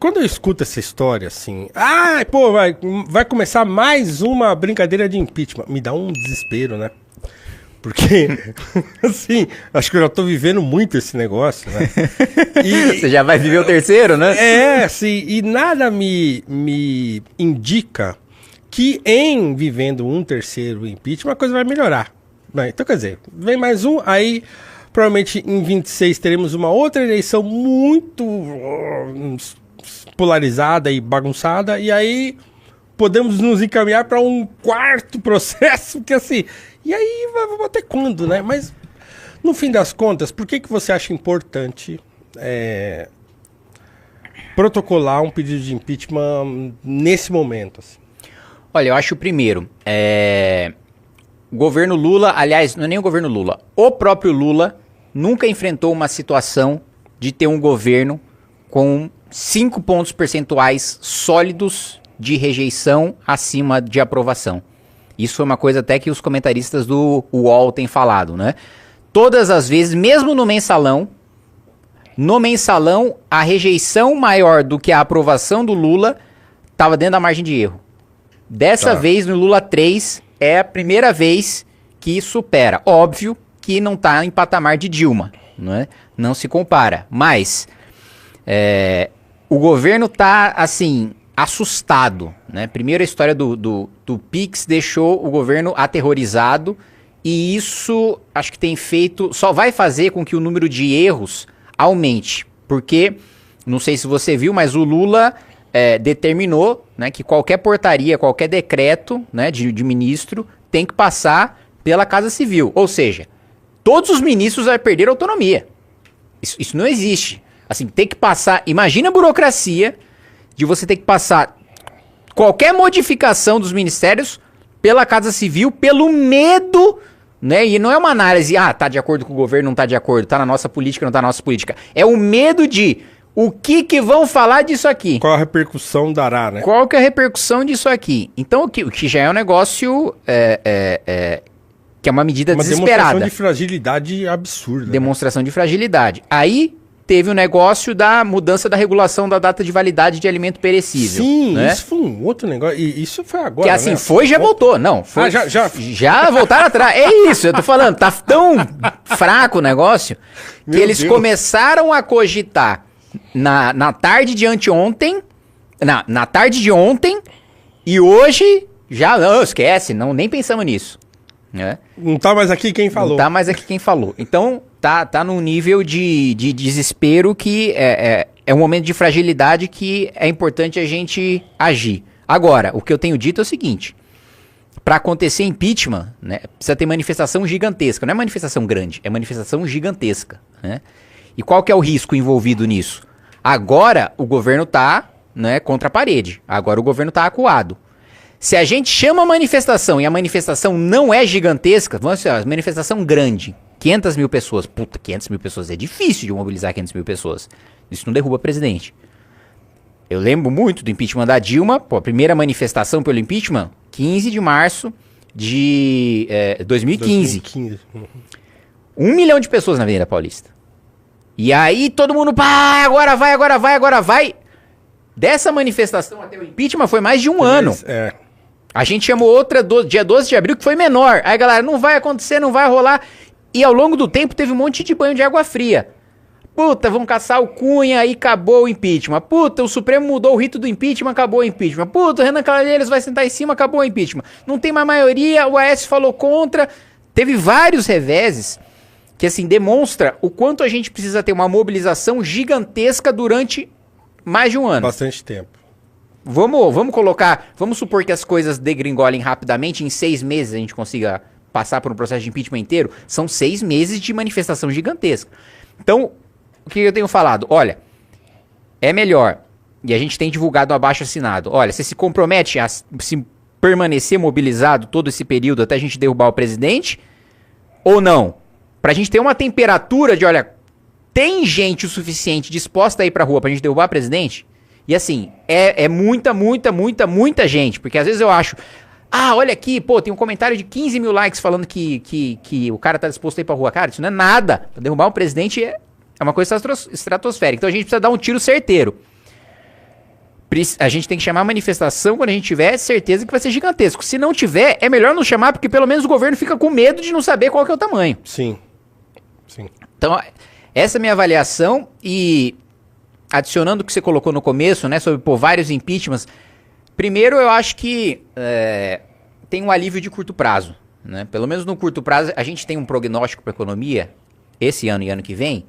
quando eu escuto essa história, assim... pô, vai começar mais uma brincadeira de impeachment. Me dá um desespero, né? Porque, assim, acho que eu já tô vivendo muito esse negócio, né? Você já vai viver o terceiro, né? Assim, e nada me indica que em vivendo um terceiro impeachment a coisa vai melhorar. Né? Então, quer dizer, vem mais um, aí provavelmente em 26 teremos uma outra eleição muito polarizada e bagunçada, e aí podemos nos encaminhar para um quarto processo, que assim... E aí, vamos até quando, né? Mas, no fim das contas, por que você acha importante protocolar um pedido de impeachment nesse momento? Assim? Olha, eu acho primeiro, o governo Lula, aliás, não é nem o governo Lula, o próprio Lula nunca enfrentou uma situação de ter um governo com 5 pontos percentuais sólidos de rejeição acima de aprovação. Isso foi uma coisa até que os comentaristas do UOL têm falado, né? Todas as vezes, mesmo no mensalão, a rejeição maior do que a aprovação do Lula estava dentro da margem de erro. Dessa vez, no Lula 3, é a primeira vez que supera. Óbvio que não está em patamar de Dilma, né? Não se compara. Mas o governo está, assim... assustado, né? Primeiro a história do Pix deixou o governo aterrorizado e isso acho que tem feito, só vai fazer com que o número de erros aumente, porque, não sei se você viu, mas o Lula determinou, né, que qualquer portaria, qualquer decreto, né, de ministro tem que passar pela Casa Civil, ou seja, todos os ministros vão perder autonomia. Isso não existe. Assim, tem que passar, imagina a burocracia de você ter que passar qualquer modificação dos ministérios pela Casa Civil, pelo medo, né? E não é uma análise, tá de acordo com o governo, não tá de acordo, tá na nossa política, não tá na nossa política. É o medo de o que vão falar disso aqui. Qual a repercussão dará, né? Qual que é a repercussão disso aqui? Então, o que já é um negócio que é uma medida desesperada. Demonstração de fragilidade absurda. Demonstração de fragilidade. Aí... teve o negócio da mudança da regulação da data de validade de alimento perecível. Sim, né? Isso foi um outro negócio. E isso foi agora, que assim, né? foi e já voltou. Não, foi, já voltaram atrás. É isso, eu tô falando. Tá tão fraco o negócio que eles começaram a cogitar na tarde de anteontem, na tarde de ontem, e hoje já, não, esquece, nem pensamos nisso. Né? Não tá mais aqui quem falou. Não tá mais aqui quem falou. Então... Tá num nível de desespero que é um momento de fragilidade que é importante a gente agir. Agora, o que eu tenho dito é o seguinte, para acontecer impeachment, né, precisa ter manifestação gigantesca. Não é manifestação grande, é manifestação gigantesca. Né? E qual que é o risco envolvido nisso? Agora o governo tá, né, contra a parede. Agora o governo tá acuado. Se a gente chama a manifestação e a manifestação não é gigantesca, vamos dizer, a manifestação grande, 500 mil pessoas. Puta, 500 mil pessoas é difícil de mobilizar 500 mil pessoas. Isso não derruba presidente. Eu lembro muito do impeachment da Dilma. Pô, a primeira manifestação pelo impeachment, 15 de março de 2015. 1 milhão de pessoas na Avenida Paulista. E aí todo mundo, pá, agora vai. Dessa manifestação até o impeachment foi mais de um ano. A gente chamou outra dia 12 de abril que foi menor. Aí galera, não vai acontecer, não vai rolar. E ao longo do tempo teve um monte de banho de água fria. Puta, vão caçar o Cunha e acabou o impeachment. Puta, o Supremo mudou o rito do impeachment, acabou o impeachment. Puta, o Renan Calheiros vai sentar em cima, acabou o impeachment. Não tem mais maioria, o Aécio falou contra. Teve vários reveses que assim demonstra o quanto a gente precisa ter uma mobilização gigantesca durante mais de um ano. Bastante tempo. Vamos supor que as coisas degringolem rapidamente, em 6 meses a gente consiga passar por um processo de impeachment inteiro. São 6 meses de manifestação gigantesca. Então, o que eu tenho falado? Olha, é melhor, e a gente tem divulgado um abaixo-assinado, olha, você se compromete a se permanecer mobilizado todo esse período até a gente derrubar o presidente, ou não? Pra gente ter uma temperatura de, olha, tem gente o suficiente disposta a ir pra rua pra gente derrubar o presidente? E assim, é muita gente, porque às vezes eu acho... olha aqui, pô, tem um comentário de 15 mil likes falando que o cara tá disposto a ir pra rua. Cara, isso não é nada. Pra derrubar um presidente é uma coisa estratosférica. Então a gente precisa dar um tiro certeiro. A gente tem que chamar a manifestação quando a gente tiver certeza que vai ser gigantesco. Se não tiver, é melhor não chamar, porque pelo menos o governo fica com medo de não saber qual que é o tamanho. Sim. Sim. Então, essa é a minha avaliação. E adicionando o que você colocou no começo, né, sobre vários impeachments. Primeiro, eu acho que tem um alívio de curto prazo. Né? Pelo menos no curto prazo, a gente tem um prognóstico para a economia, esse ano e ano que vem,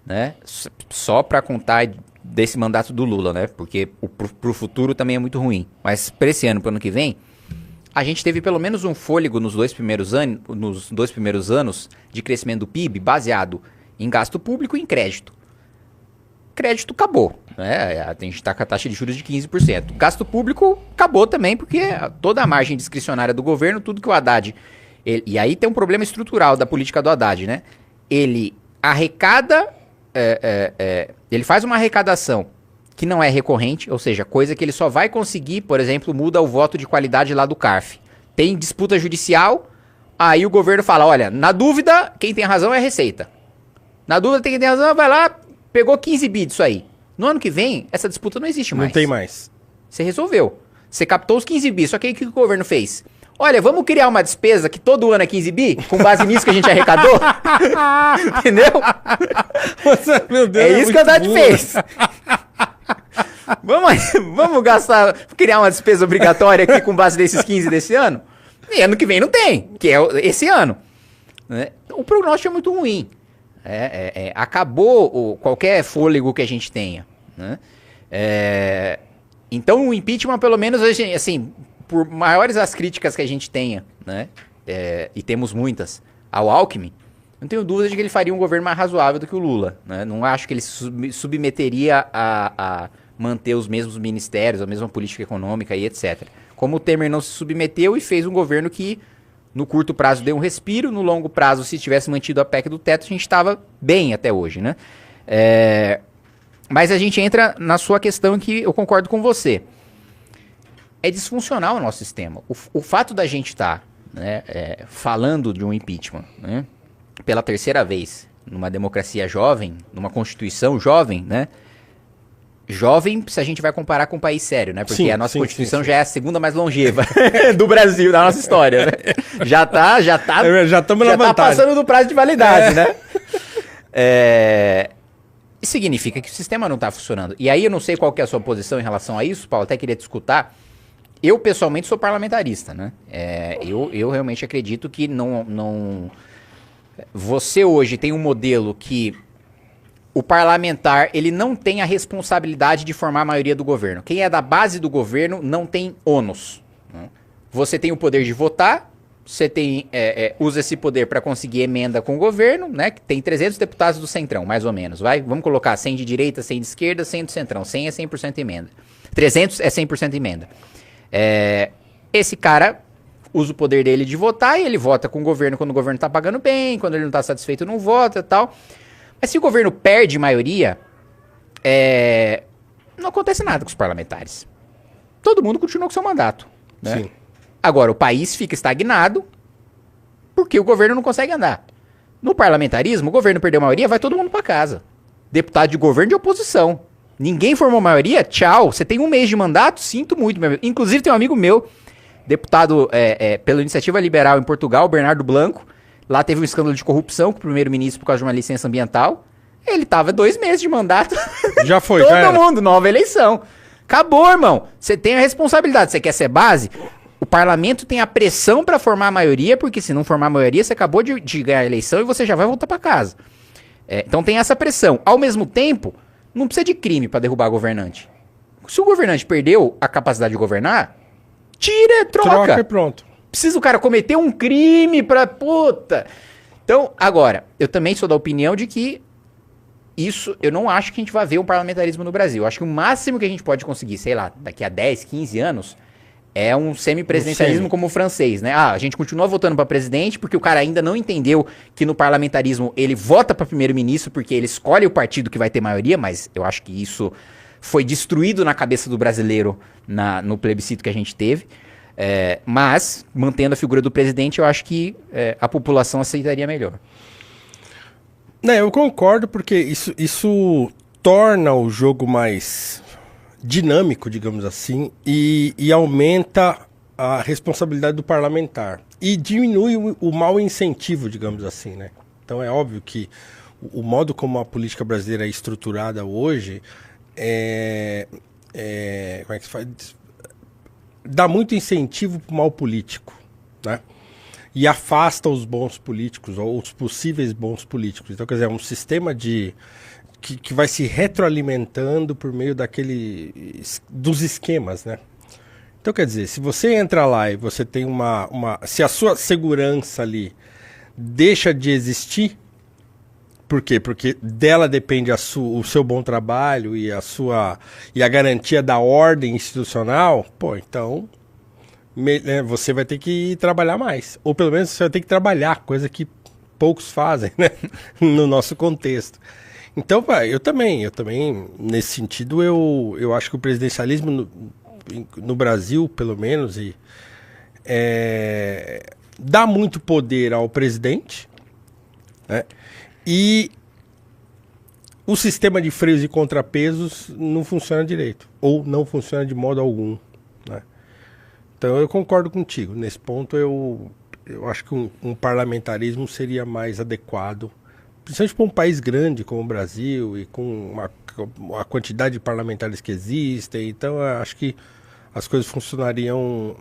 né? Só para contar desse mandato do Lula, né? Porque pro futuro também é muito ruim. Mas para esse ano, pro ano que vem, a gente teve pelo menos um fôlego nos dois primeiros anos de crescimento do PIB baseado em gasto público e em crédito. Crédito acabou, né? A gente está com a taxa de juros de 15%. Gasto público acabou também, porque toda a margem discricionária do governo, tudo que o Haddad... e aí tem um problema estrutural da política do Haddad, né? Ele arrecada... ele faz uma arrecadação que não é recorrente, ou seja, coisa que ele só vai conseguir, por exemplo, muda o voto de qualidade lá do CARF. Tem disputa judicial, aí o governo fala, olha, na dúvida, quem tem razão é a Receita. Na dúvida, quem tem razão, vai lá, pegou 15 bi disso aí. No ano que vem, essa disputa não existe mais. Não tem mais. Você resolveu. Você captou os 15 bi, só que aí o que o governo fez? Olha, vamos criar uma despesa que todo ano é 15 bi, com base nisso que a gente arrecadou? Entendeu? Nossa, meu Deus, é isso que o Haddad fez. Vamos gastar, criar uma despesa obrigatória aqui com base nesses 15 desse ano? E ano que vem não tem, que é esse ano. Né? O prognóstico é muito ruim. Acabou qualquer fôlego que a gente tenha. Né? Então o impeachment, pelo menos, assim, por maiores as críticas que a gente tenha, né? E temos muitas, ao Alckmin, não tenho dúvida de que ele faria um governo mais razoável do que o Lula. Né? Não acho que ele se submeteria a manter os mesmos ministérios, a mesma política econômica e etc. Como o Temer não se submeteu e fez um governo que, no curto prazo, deu um respiro, no longo prazo, se tivesse mantido a PEC do teto, a gente estava bem até hoje. Né? Mas a gente entra na sua questão que eu concordo com você. É disfuncional o nosso sistema. O fato da gente estar falando de um impeachment, né, pela terceira vez, numa democracia jovem, numa constituição jovem, né? Jovem, se a gente vai comparar com um país sério, né? Porque a nossa Constituição já é a segunda mais longeva do Brasil, da nossa história, né? Já tá passando do prazo de validade, né? Isso significa que o sistema não está funcionando. E aí eu não sei qual que é a sua posição em relação a isso, Paulo, até queria te escutar. Eu, pessoalmente, sou parlamentarista, né? Eu realmente acredito que não... Você hoje tem um modelo que o parlamentar, ele não tem a responsabilidade de formar a maioria do governo. Quem é da base do governo não tem ônus. Né? Você tem o poder de votar, você tem, usa esse poder para conseguir emenda com o governo, né? Tem 300 deputados do Centrão, mais ou menos. Vamos colocar 100 de direita, 100 de esquerda, 100 do Centrão. 100 é 100% emenda. 300 é 100% emenda. Esse cara usa o poder dele de votar e ele vota com o governo quando o governo tá pagando bem, quando ele não tá satisfeito não vota e tal. Mas se o governo perde maioria, não acontece nada com os parlamentares. Todo mundo continua com seu mandato. Né? Sim. Agora, o país fica estagnado porque o governo não consegue andar. No parlamentarismo, o governo perdeu a maioria, vai todo mundo para casa. Deputado de governo de oposição. Ninguém formou maioria, tchau. Você tem um mês de mandato, sinto muito. Meu amigo. Inclusive tem um amigo meu, deputado pela Iniciativa Liberal em Portugal, Bernardo Blanco. Lá teve um escândalo de corrupção com o primeiro-ministro por causa de uma licença ambiental. Ele tava 2 meses de mandato. Já foi, todo mundo, nova eleição. Acabou, irmão. Você tem a responsabilidade. Você quer ser base? O parlamento tem a pressão para formar a maioria, porque se não formar a maioria, você acabou de ganhar a eleição e você já vai voltar para casa. Então tem essa pressão. Ao mesmo tempo, não precisa de crime para derrubar governante. Se o governante perdeu a capacidade de governar, tira, troca e pronto. Precisa o cara cometer um crime pra... Puta! Então, agora, eu também sou da opinião de que isso, eu não acho que a gente vai ver um parlamentarismo no Brasil. Eu acho que o máximo que a gente pode conseguir, sei lá, daqui a 10, 15 anos, é um semipresidencialismo como o francês, né? A gente continua votando pra presidente porque o cara ainda não entendeu que no parlamentarismo ele vota pra primeiro-ministro porque ele escolhe o partido que vai ter maioria, mas eu acho que isso foi destruído na cabeça do brasileiro no plebiscito que a gente teve. Mas, mantendo a figura do presidente, eu acho que a população aceitaria melhor. Eu concordo, porque isso torna o jogo mais dinâmico, digamos assim, e aumenta a responsabilidade do parlamentar. E diminui o mau incentivo, digamos assim, né? Então é óbvio que o modo como a política brasileira é estruturada hoje como é que se faz? Dá muito incentivo para o mal político, né? E afasta os bons políticos, ou os possíveis bons políticos. Então, quer dizer, é um sistema que vai se retroalimentando por meio dos esquemas, né? Então, quer dizer, se você entra lá e você tem se a sua segurança ali deixa de existir, por quê? Porque dela depende o seu bom trabalho e a garantia da ordem institucional, pô, então você vai ter que trabalhar mais. Ou pelo menos você vai ter que trabalhar, coisa que poucos fazem, né? No nosso contexto. Então, eu também, nesse sentido, eu acho que o presidencialismo no Brasil, pelo menos, dá muito poder ao presidente, né? E o sistema de freios e contrapesos não funciona direito, ou não funciona de modo algum, né? Então eu concordo contigo. Nesse ponto eu acho que um parlamentarismo seria mais adequado, principalmente para um país grande como o Brasil e com a quantidade de parlamentares que existem. Então eu acho que as coisas funcionariam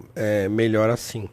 melhor assim.